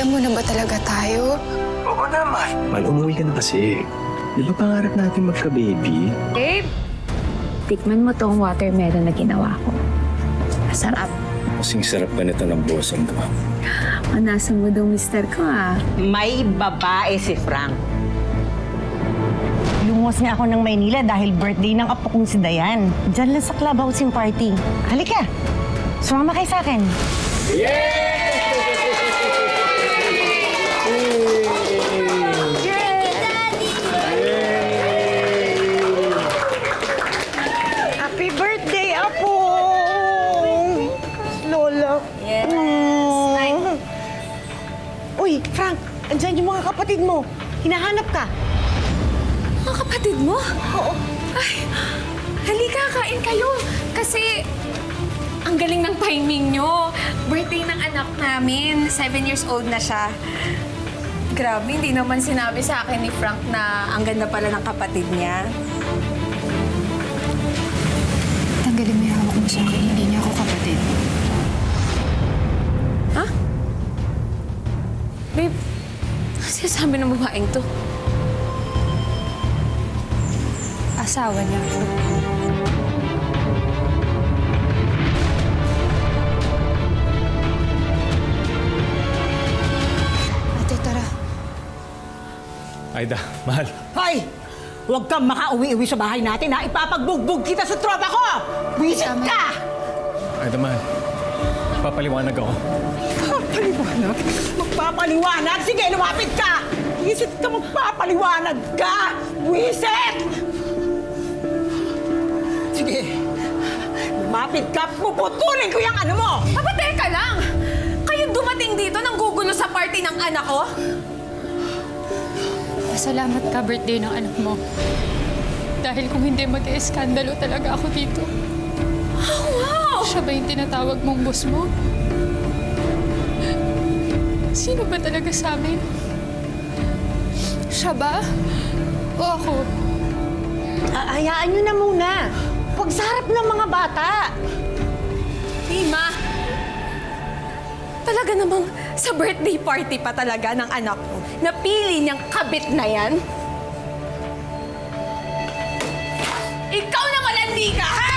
mo na ba talaga tayo? Oo naman. Mal, umuwi ka na kasi. Di ba pangarap natin magka-baby? Babe, tikman mo tong watermelon na ginawa ko. Masarap. Kasing sarap ba nito ng bosom ko? Manasa mo daw, mister ko, ah. May babae si Frank. Lumos nga ako ng Maynila dahil birthday ng apo kong si Dayan. Diyan lang sa clubhousing party. Halika, sumama kayo sa akin. Happy birthday, apo! Lola. Yes. Uy, Frank, andyan yung mga kapatid mo. Hinahanap ka. Mga kapatid mo? Oo. Ay, halika, kain kayo. Kasi ang galing ng timing nyo. Birthday ng anak namin. 7 years old na siya. Grabe, hindi naman sinabi sa akin ni Frank na ang ganda pala ng kapatid niya. Tanggalin mo yung hawak mo sa akin. Hindi niya ako kapatid. Ha? Babe, ano sinasabi ng babaeng to? Asawa niya ako. Ate, tara. Aida, mahal. Hoy! Huwag kang makauwi-uwi sa bahay natin, ha? Ipapagbugbog kita sa tropa ko! Wisit ka! Aida, mahal. Papaliwanag ako. Magpapaliwanag? Magpapaliwanag? Sige, lumapit ka! Wisit ka, magpapaliwanag ka! Wisit! Sige, lumapit ka, puputulin ko yung ano mo! Aba, teka lang! Kayo dumating dito nang gugulo sa party ng anak ko? Pasalamat ka, birthday ng anak mo. Dahil kung hindi, mag-eskandalo talaga ako dito. Oh, wow! Siya ba yung tinatawag mong boss mo? Sino ba talaga sa amin? Siya ba? O ako? Hayaan nyo na muna. Huwag sa harap ng mga bata. Mima! Talaga namang sa birthday party pa talaga ng anak ko, napili niyang kabit na yan? Ikaw na malandi ka, ha?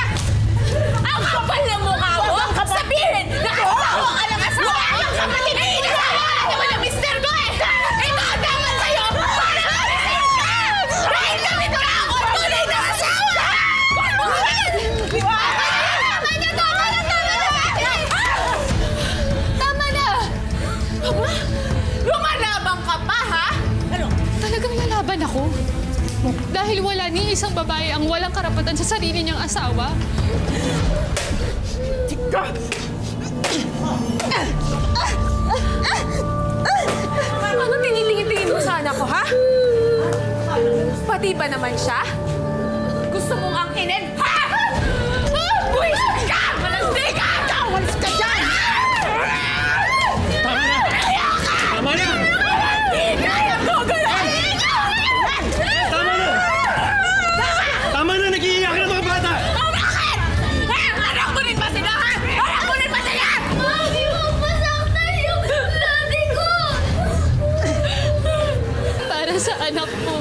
Ang kapal na mukha mo! Sabihin na asawa ka ng asawa! Ang kapatid na inasawa ka naman ng mister ko, eh! Ito ang dapat sa'yo! Para marisin ka! Dahil kami ka ako tunay na asawa! Tama na! Aba, lumalabang ka pa, ha? Talagang lalaban ako. Dahil wala ni isang babae ang walang karapatan sa sarili niyang asawa. Ano tinitingin-tingin mo sa anak ko, ha? Pati ba naman siya? Gusto mong angkinin, ha? Buwisit ka! Malasdi ka! Walis ka dyan! Tama na! Hindi kaya gugulahin! Tama na! Tama na! Nag-iiyak ng mga bata! O bakit? Eh, anak mo rin ba sila, ha? Anak mo rin ba sila? Mami, huwag masaktan yung daddy ko! Para sa anak mo.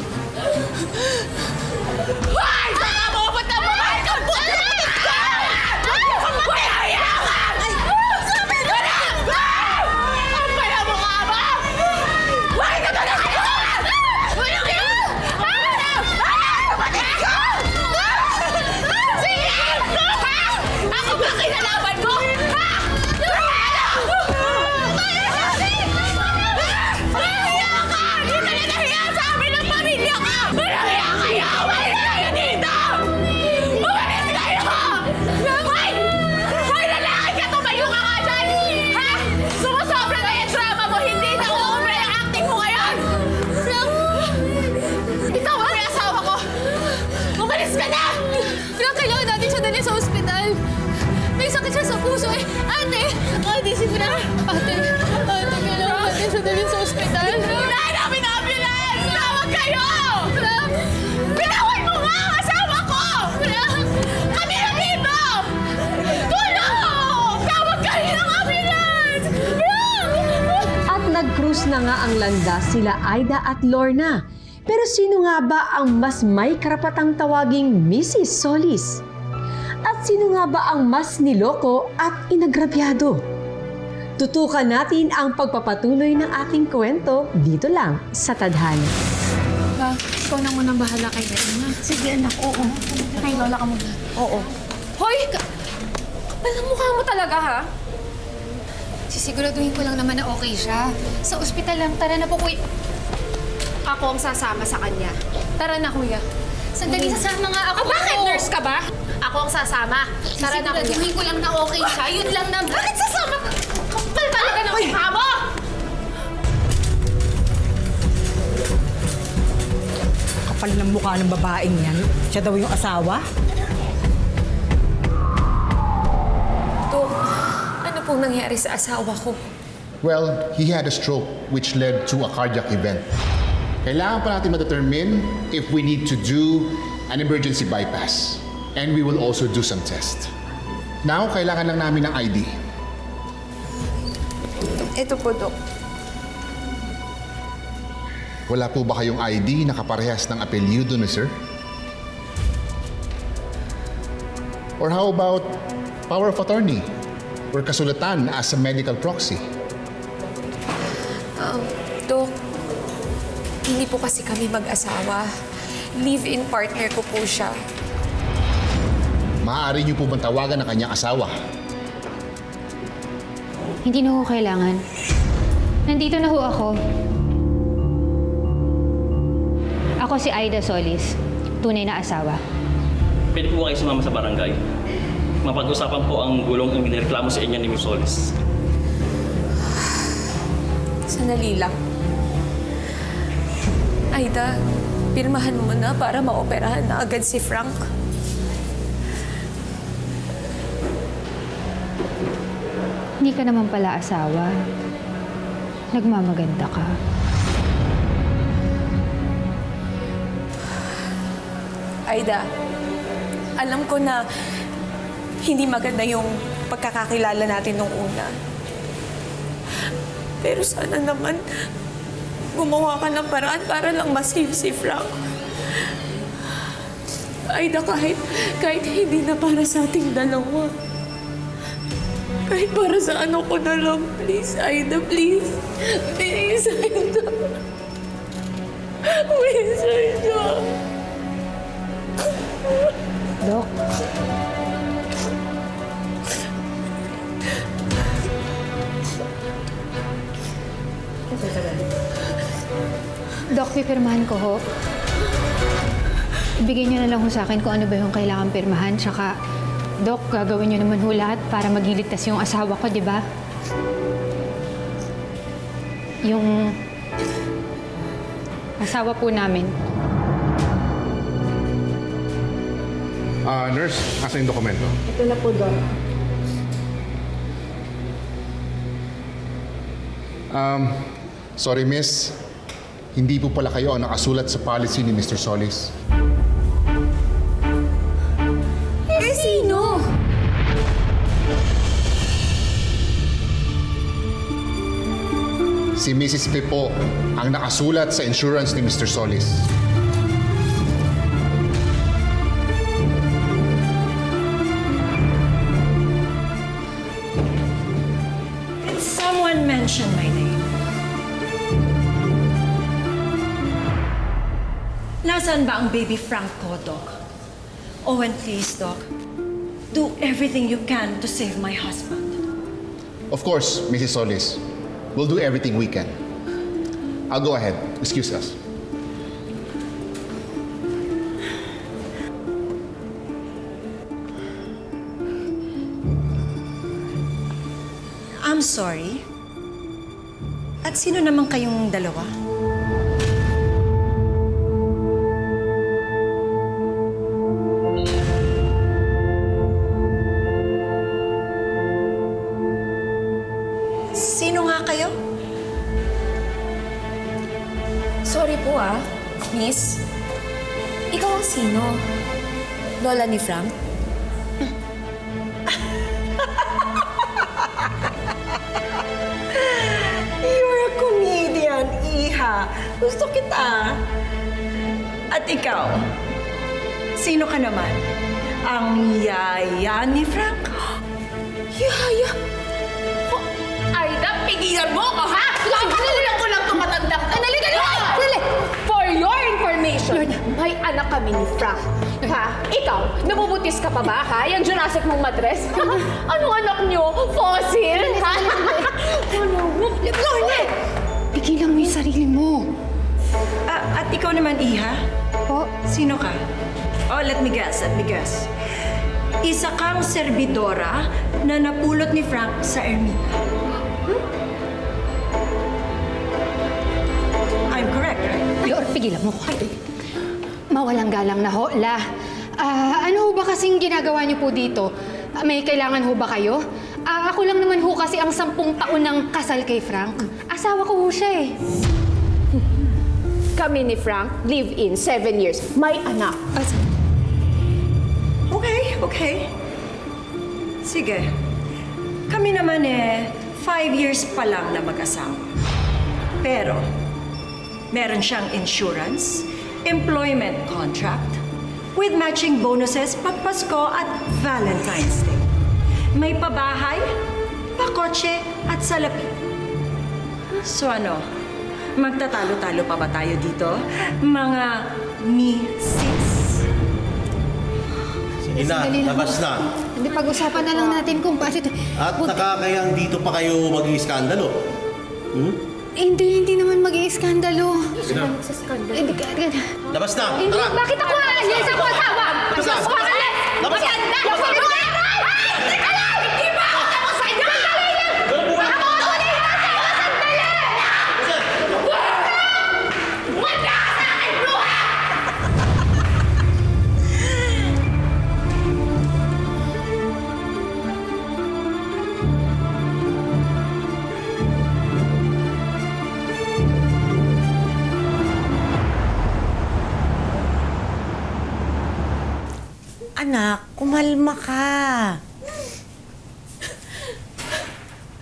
na nga ang landas sila Aida at Lorna. Pero sino nga ba ang mas may karapatang tawaging Mrs. Solis? At sino nga ba ang mas niloko at inagrabyado? Tutukan natin ang pagpapatuloy ng ating kwento dito lang sa Tadhana. Ba, ikaw na munang bahala kay Lorna. Sige anak, oo. Kay Lola ka muna. Oo. Hoy! Kapal ang mukha mo talaga, ha? Sisiguraduhin ko lang naman na okay siya. Sa ospital lang, tara na po, kuya. Ako ang sasama sa kanya. Tara na, kuya. Sandali, sasama nga ako. Bakit nurse ka ba? Ako ang sasama. Tara na, kuya. Sisiguraduhin ko lang na okay siya. Yun lang naman. Bakit sasama ka? Kapal talaga ng mukha mo! Kapal ng mukha ng babaeng yan. Siya daw yung asawa. Dok, ano pong nangyari sa asawa ko? Well, he had a stroke which led to a cardiac event. Kailangan pa natin ma-determine if we need to do an emergency bypass. And we will also do some tests. Now, kailangan lang namin ng ID. Ito po, Dok. Wala po ba kayong ID na kaparehas ng apelyido ni sir? Or how about power of attorney or kasulatan as a medical proxy? Dok, hindi po kasi kami mag-asawa. Live-in partner ko po siya. Maaari niyo po bang tawagan ang kanyang asawa? Hindi na ho kailangan. Nandito na ho ako. Ako si Aida Solis, tunay na asawa. Pwede po kayo sumama sa barangay. Mapag-usapan po ang gulong ang nireklamo sa inyo ni Miss Solis. Sandali lang. Aida, pirmahan mo na para maoperahan na agad si Frank. Hindi ka naman pala asawa. Nagmamaganda ka. Aida, alam ko na hindi maganda yung pagkakakilala natin nung una. Pero sana naman gumawa ka ng paraan para lang ma-save si Frank. Aida, kahit hindi na para sa ating dalawa. Kahit para sa anak ko na lang. Please, Aida, please. Please, Aida. Please, Aida. Dok, Dok, pipirmahan ko ho. Ibigay niyo na lang ho sa akin kung ano ba yung kailangan pirmahan. Tsaka, Dok, gagawin niyo naman ho lahat para magiligtas yung asawa ko, di ba? Yung asawa po namin. Nurse, asa yung dokumento? Ito na po, Doc. Sorry, miss. Hindi po pala kayo ang nakasulat sa policy ni Mr. Solis. Eh, sino? Si Mrs. Pepo ang nakasulat sa insurance ni Mr. Solis. Someone mentioned my name. Nasaan ba ang baby Frank ko, Doc? Owen, please, Doc. Do everything you can to save my husband. Of course, Mrs. Solis. We'll do everything we can. I'll go ahead. Excuse us. I'm sorry. At sino naman kayong dalawa? Sino nga kayo? Sorry po miss. Ikaw ang sino? Lola ni Frank? You're a comedian, Gusto kita. At ikaw, sino ka naman? Ang yaya ni Frank? Yaya? Oh, Aida, pigilan mo ako, ha? Pinalilan ko lang tumatandang. Dali! For your information, may anak kami ni Frank. Ha? Ikaw, nabubutis ka pa ba, ha? Yung Jurassic mong madres? Anong anak nyo? Fossil? Ha? Lorna! Pigilan mo yung sarili mo. At ikaw naman, Iha? Po, Sino ka? Oh, let me guess. Isa kang serbidora na napulot ni Frank sa ermita. I'm correct, right? Lord, pigilan mo. Mawalang galang na ho, La. Ano ho ba kasing ginagawa niyo po dito? May kailangan ho ba kayo? Ako lang naman ho kasi ang 10 taon ng kasal kay Frank. Asawa ko ho siya eh. Kami ni Frank, live-in, 7 years. May anak. Okay. Sige. Kami naman 5 years pa lang na mag-asawa. Pero, meron siyang insurance, employment contract, with matching bonuses pag Pasko at Valentine's Day. May pabahay, pakotse at salapi. So ano, magtatalo-talo pa ba tayo dito? Mga misis? Sige na, Sandali lang labas ho. na. Hindi, pag-usapan na lang natin kung bakit... At nakakayang dito pa kayo mag-iiskandalo. Hindi naman mag-iiskandalo. Hindi, Labas na, Hindi, tara! bakit ako aalis? Ako asawa! Labas na! Labas na! Labas na! Hindi ba ako tapos sa inyo? Sandali lang! Wala ka sa akin, Bruha! Anak, kumalma ka.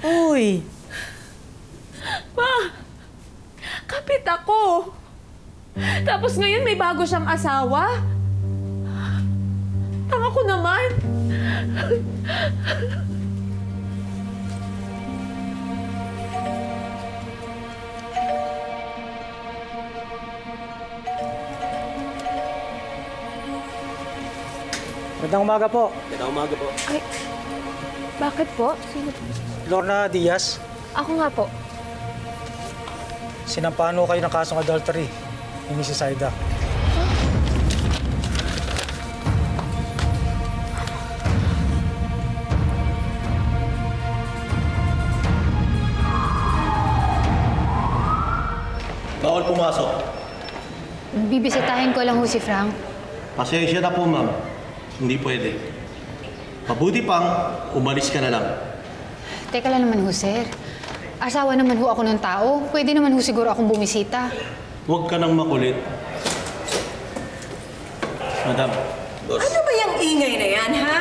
Uy, Ma, kapit ako. Tapos ngayon may bago siyang asawa. Tanga ko naman. Magandang umaga po. Ay, bakit po? Sino? Lorna Diaz, Ako nga po. sinampahan ho kayo ng kasong adultery ni Mrs. Aida. Bawal pumasok. Bibisitahin ko lang ho si Frank. Pasensya na po, ma'am. Hindi pwede. Mabuti pang umalis ka na lang. Teka lang naman ho, sir. Asawa naman ho ako ng tao. Pwede naman ho siguro akong bumisita. Huwag ka nang makulit. Madam, boss. Ano ba yung ingay na yan, ha?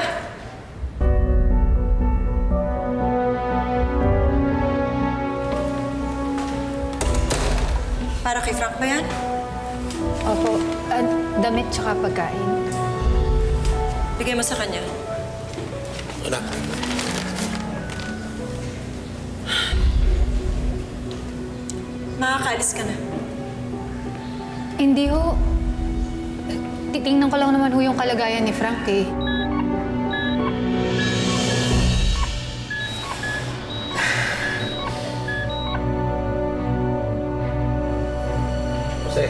Para kay Frank ba yan? Opo, damit tsaka pagkain. Bigay mo sa kanya. Anak. Makakaalis ka na. Hindi ho. Titingnan ko lang naman ho yung kalagayan ni Frank eh. Jose.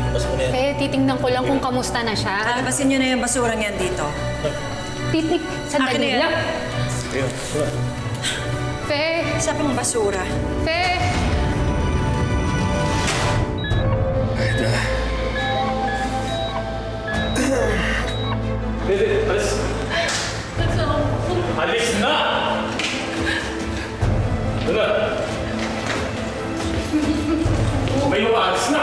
Labas mo na yan. Titingnan ko lang kung kamusta na siya. Alabasin niyo na yung basurang yan dito. Titik, Akin na sandali yan. lang. Ayun, sure. Fe, Isa pang basura. Fe. Alis! Alis na! Doon na! May alis na!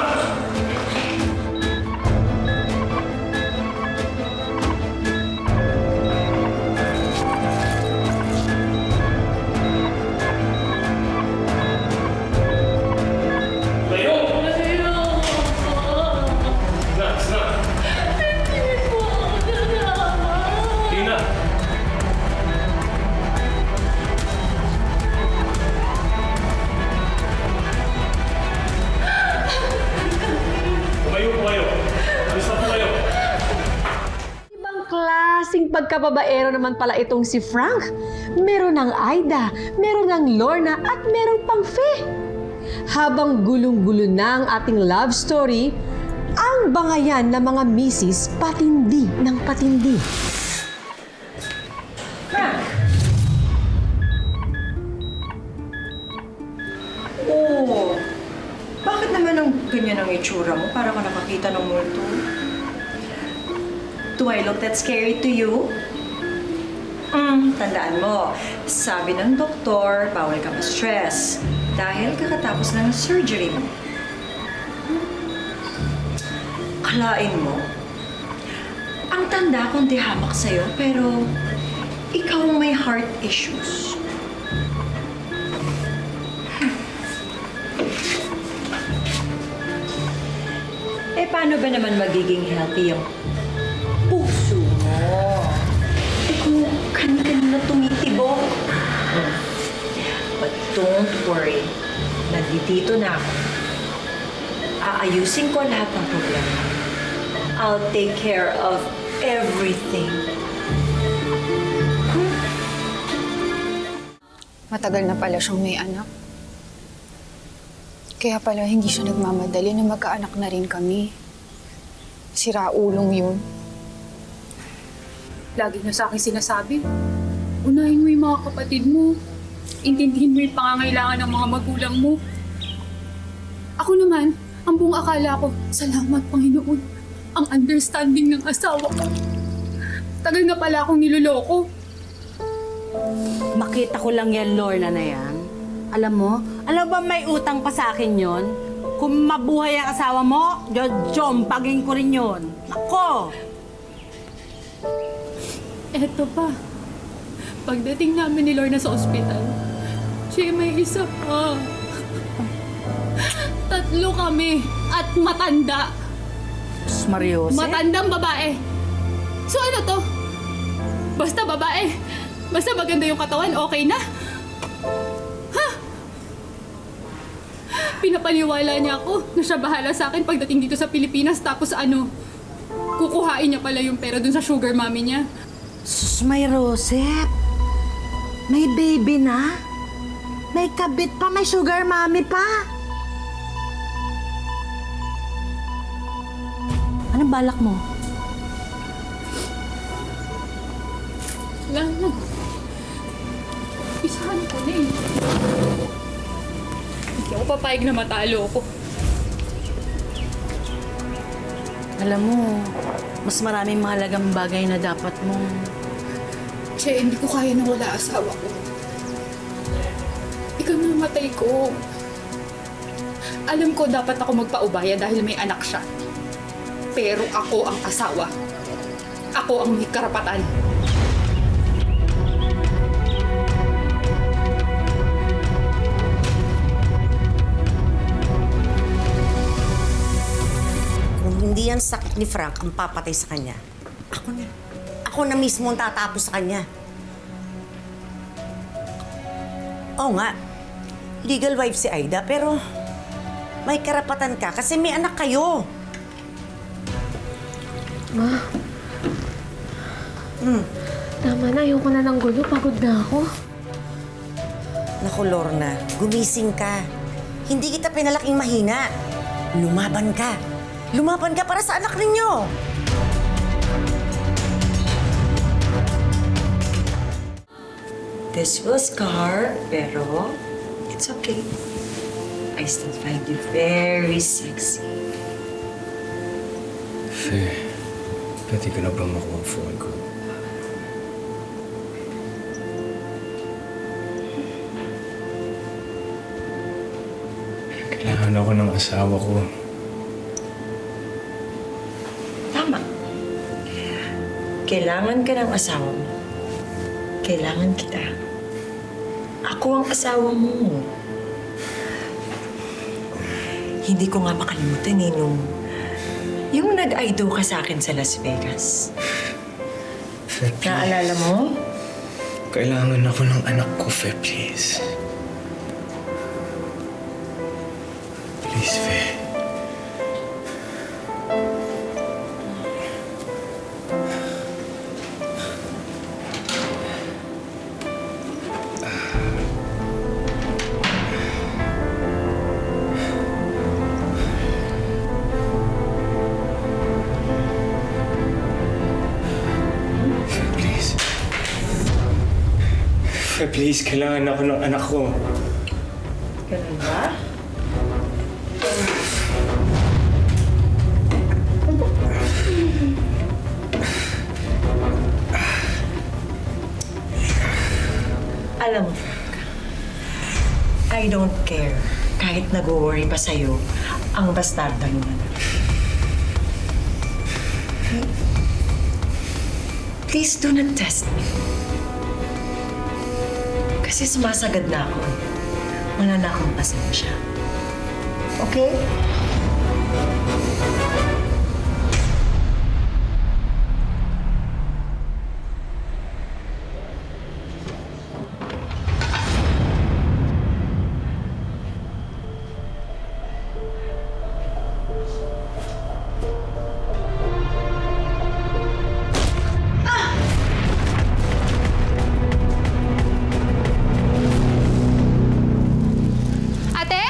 klaseng pagkababaero naman pala itong si Frank. Meron ng Aida, meron ng Lorna, at meron pang Fe. Habang gulong-gulo na ang ating love story, ang bangayan ng mga misis patindi ng patindi. Oh, bakit naman ang ganyan ang itsura mo? Para ka nakakita ng multo. Do I look that scary to you? Tandaan mo, sabi ng doktor, bawal ka ma-stress dahil kakatapos lang ng surgery mo. Kalain mo, ang tanda kong di hamak sa'yo, pero ikaw ang may heart issues. Eh, paano ba naman magiging healthy yung puso mo? Eh, kung kanina tumitibok. But don't worry. Nandito na ako. Aayusin ko lahat ng problema. I'll take care of everything. Matagal na pala siyang may anak. Kaya pala hindi siya nagmamadali na magkaanak na rin kami. Siraulong yun. Lagi niya sa akin sinasabi, unahin mo yung mga kapatid mo. Intindihin mo yung pangangailangan ng mga magulang mo. Ako naman, ang buong akala ko, salamat Panginoon, ang understanding ng asawa ko. Tagal na pala akong niloloko. Makita ko lang yan, Lorna na yan. Alam ba may utang pa sa akin yon? Kung mabuhay ang asawa mo, jojompagin ko rin yon. Nako! Eto pa. Pagdating namin ni Lorna sa ospital, siya may isa pa. 3 kami at matanda. Mariose? Matandang babae. So ano to? Basta babae. Basta maganda yung katawan, okay na? Ha? Pinapaniwala niya ako na siya bahala sa akin pagdating dito sa Pilipinas tapos ano, kukuhain niya pala yung pera dun sa sugar mommy niya. Sus, may Rosep. May baby na. May kabit pa, may sugar mommy pa. Anong balak mo? Wala na. Isahan ko na eh. Hindi ako papayag na matalo ako. Alam mo, mas maraming mahalagang bagay na dapat mong... Che, hindi ko kaya na wala asawa ko. Ikaw namatay ko. Alam ko dapat ako magpaubaya dahil may anak siya. Pero ako ang asawa. Ako ang may karapatan. Kung hindi yan sakit ni Frank ang papatay sa kanya, ako na mismo ang tatapos sa kanya. Oo nga, legal wife si Aida, pero may karapatan ka kasi may anak kayo. Ma, tama na. Ayoko na ng gulo. Pagod na ako. Naku, Lorna, gumising ka. Hindi kita pinalaking mahina. Lumaban ka. Lumaban ka para sa anak ninyo. This will scar, pero it's okay. I still find you very sexy. Fe, pwede ka na bang makuha ang phone ko? Kailangan ako ng asawa ko. Tama. Kailangan ka ng asawa mo. Kailangan kita. Ako ang asawa mo. Hindi ko nga makalimutan yung nag-aido ka sa akin sa Las Vegas. Fe, please. Naalala mo? Kailangan ako ng anak ko, Fe, please. Please, Fe. Fe, please, kailangan ako ng anak ko. Ganun ba? Alam mo, I don't care. Kahit nag-worry pa sa'yo, ang bastardo mo na. Please do not test me. Kasi sumasagad na ako. Wala na akong pasensya. Okay? Ate?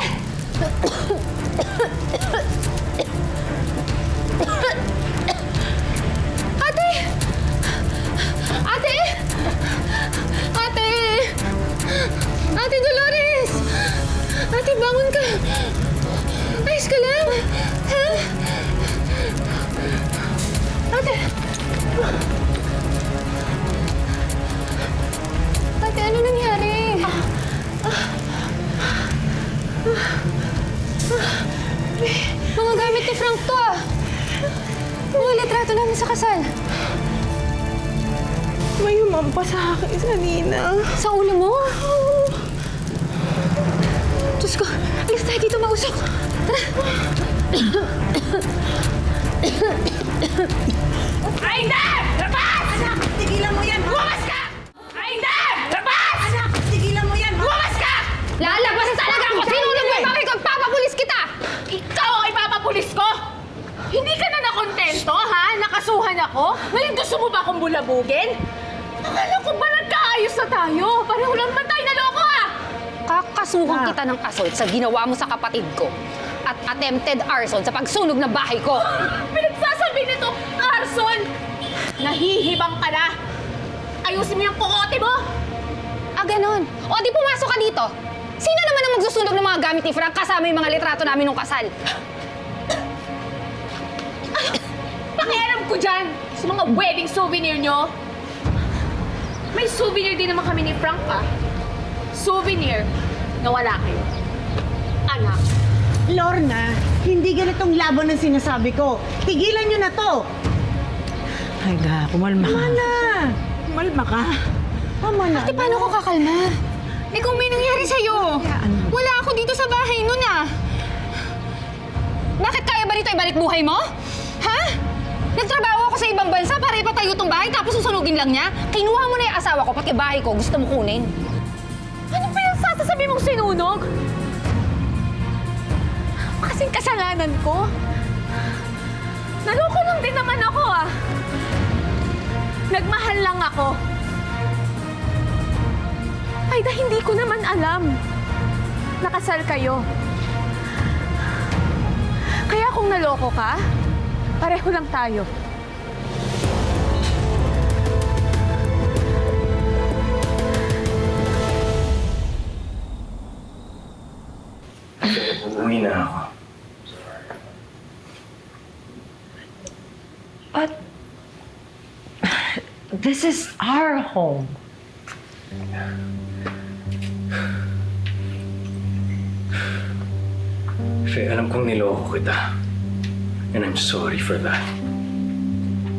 Ate! Ate! Ate! Ate Dolores! Ate, bangon ka! Ayos ka lang? Ha? Ate! Ate, ano nangyari? Mga gamit ni Frank to ah. Mga litrato namin sa kasal. May humampa sa akin kanina. Sa ulo mo? Diyos ko, alis tayo dito, mausok. Tara. Aida! Labas! Anak, tigilan mo yan! Bumas ka! Aida! Labas! Anak, tigilan mo yan! Bumas ka! Lalabas talaga ako! Sinunod mo yung bakit ko? Papapulis kita! Ikaw ang ipapapulis ko? Hindi ka na nakontento, ha? Nakasuhan ako? Ngayon gusto mo ba akong bulabugin? Akala ko ba nagkaayos na tayo? Pareho lang ba tayo naloko, ha? Kakasuhan kita ng assault sa ginawa mo sa kapatid ko at attempted arson sa pagsunog ng bahay ko. Pinagsasabi nito, arson! Nahihibang ka na! Ayusin mo yung kukote mo! Ah, ganon. O, di pumasok ka dito. Sino naman ang magsusunog ng mga gamit ni Frank kasama yung mga litrato namin nung kasal? Pakialam ko dyan sa mga wedding souvenir nyo. May souvenir din naman kami ni Frank, ah. Souvenir na wala kayo. Anak. Lorna, hindi ganitong laban ang sinasabi ko. Tigilan niyo na to! Aida, kumalma ka. Tama na! Kumalma ka. Tama na. Ate, paano ko kakalma? Eh kung may nangyari sa'yo, wala ako dito sa bahay nun ah. Bakit kaya ba rito ibalik buhay mo? Ha? Nagtrabaho ako sa ibang bansa para ipatayo tong bahay tapos susunugin lang niya? Kinuha mo na yung asawa ko pati bahay ko, gusto mo kunin? Ano pa yung sasasabi mong sinunog? Kasing kasalanan ko. Naloko lang din naman ako, ah. Nagmahal lang ako. Aida, hindi ko naman alam. Nakasal kayo. Kaya kung naloko ka, pareho lang tayo. Uwi na ako. But this is our home. Fe, alam kong niloko kita. And I'm sorry for that.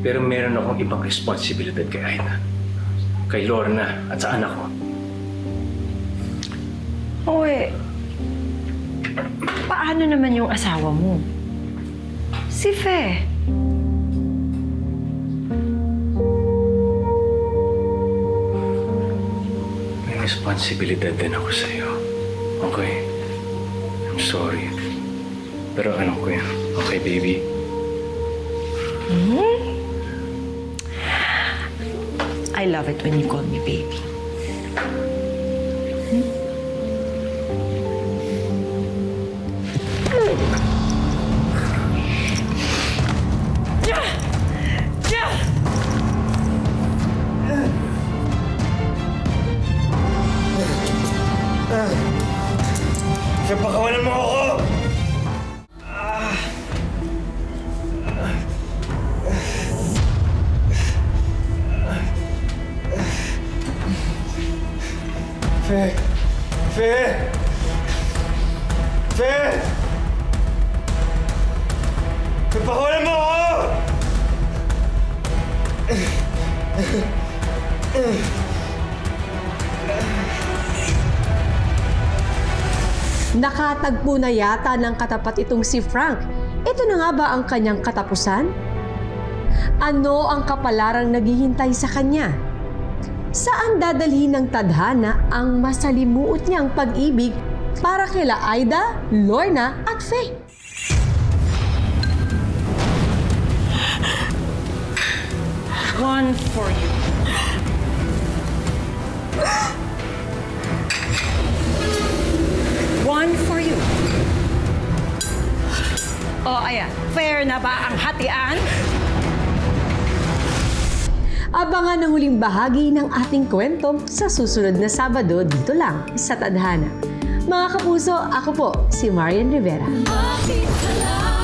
Pero meron akong ibang responsibilidad kay Aida. Kay Lorna at sa anak ko. Oy, paano naman yung asawa mo? Si Fe. May responsibilidad din ako sa'yo. Okay? I'm sorry. Pero alam ko yan. Okay, baby? I love it when you call me baby. Pawalan mo ako! Fe! Fe! Fe! Pawalan mo ako! Nakatagpo na yata ng katapat itong si Frank. Ito na nga ba ang kanyang katapusan? Ano ang kapalarang naghihintay sa kanya? Saan dadalhin ng tadhana ang masalimuot niyang pag-ibig para kila Aida, Lorna at Faye? One for you. One for you. O ayan, fair na ba ang hatian? Abangan ang huling bahagi ng ating kwento sa susunod na Sabado dito lang sa Tadhana. Mga kapuso, ako po si Marian Rivera. Bakit ka lang?